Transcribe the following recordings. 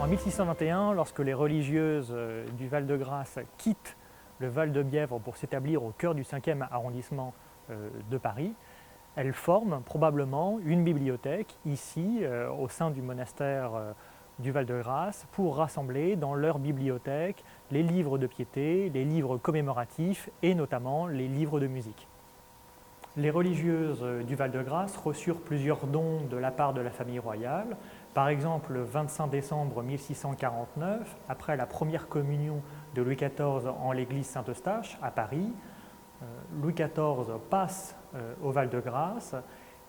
En 1621, lorsque les religieuses du Val-de-Grâce quittent le Val-de-Bièvre pour s'établir au cœur du 5e arrondissement de Paris, elles forment probablement une bibliothèque ici, au sein du monastère du Val-de-Grâce, pour rassembler dans leur bibliothèque les livres de piété, les livres commémoratifs et notamment les livres de musique. Les religieuses du Val-de-Grâce reçurent plusieurs dons de la part de la famille royale. Par exemple, le 25 décembre 1649, après la première communion de Louis XIV en l'église Saint-Eustache à Paris, Louis XIV passe au Val-de-Grâce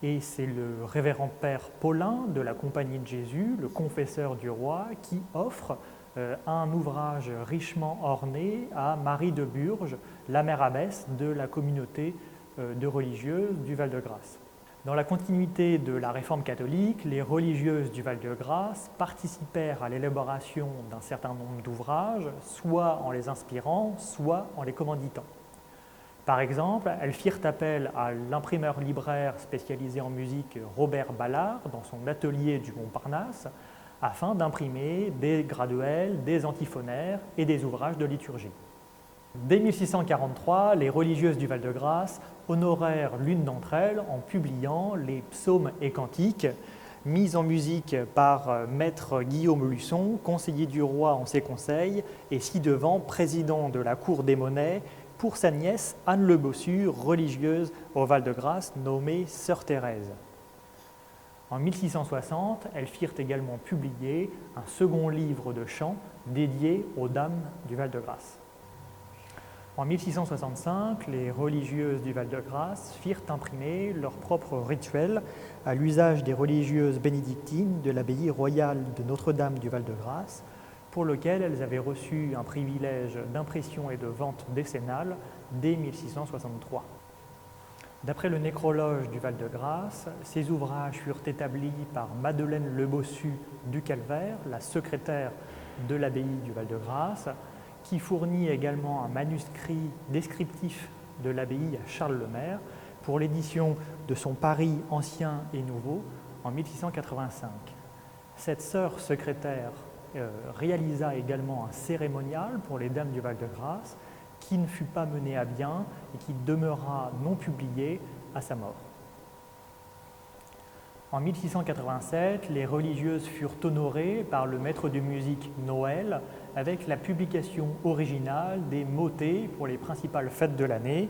et c'est le révérend père Paulin de la Compagnie de Jésus, le confesseur du roi, qui offre un ouvrage richement orné à Marie de Burges, la mère abbesse de la communauté de religieuses du Val-de-Grâce. Dans la continuité de la réforme catholique, les religieuses du Val-de-Grâce participèrent à l'élaboration d'un certain nombre d'ouvrages, soit en les inspirant, soit en les commanditant. Par exemple, elles firent appel à l'imprimeur libraire spécialisé en musique Robert Ballard dans son atelier du Montparnasse afin d'imprimer des graduels, des antiphonaires et des ouvrages de liturgie. Dès 1643, les religieuses du Val-de-Grâce honorèrent l'une d'entre elles en publiant les psaumes et cantiques mis en musique par maître Guillaume Luçon, conseiller du roi en ses conseils et ci-devant président de la cour des monnaies pour sa nièce Anne Le Bossu, religieuse au Val-de-Grâce nommée Sœur Thérèse. En 1660, elles firent également publier un second livre de chants dédié aux dames du Val-de-Grâce. En 1665, les religieuses du Val-de-Grâce firent imprimer leur propre rituel à l'usage des religieuses bénédictines de l'abbaye royale de Notre-Dame du Val-de-Grâce, pour lequel elles avaient reçu un privilège d'impression et de vente décennale dès 1663. D'après le nécrologe du Val-de-Grâce, ces ouvrages furent établis par Madeleine Le Bossu du Calvaire, la secrétaire de l'abbaye du Val-de-Grâce, qui fournit également un manuscrit descriptif de l'abbaye à Charles Le Maire pour l'édition de son Paris ancien et nouveau en 1685. Cette sœur secrétaire réalisa également un cérémonial pour les dames du Val-de-Grâce qui ne fut pas mené à bien et qui demeura non publié à sa mort. En 1687, les religieuses furent honorées par le maître de musique Noël avec la publication originale des motets pour les principales fêtes de l'année,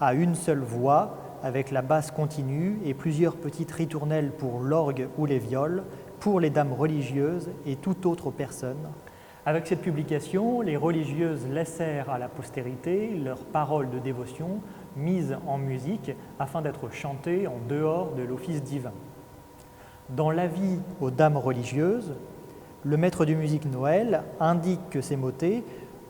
à une seule voix, avec la basse continue et plusieurs petites ritournelles pour l'orgue ou les viols, pour les dames religieuses et toute autre personne. Avec cette publication, les religieuses laissèrent à la postérité leurs paroles de dévotion mises en musique afin d'être chantées en dehors de l'office divin. Dans l'avis aux dames religieuses, le maître de musique Noël indique que ces motets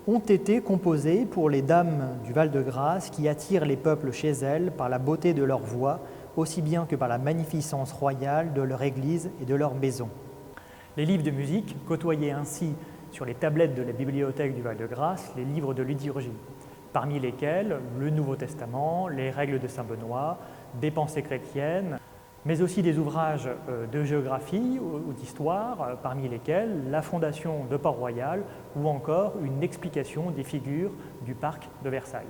ont été composés pour les dames du Val-de-Grâce qui attirent les peuples chez elles par la beauté de leur voix, aussi bien que par la magnificence royale de leur église et de leur maison. Les livres de musique côtoyaient ainsi sur les tablettes de la bibliothèque du Val-de-Grâce les livres de liturgie, parmi lesquels le Nouveau Testament, les règles de saint Benoît, des pensées chrétiennes, mais aussi des ouvrages de géographie ou d'histoire, parmi lesquels la fondation de Port-Royal ou encore une explication des figures du parc de Versailles.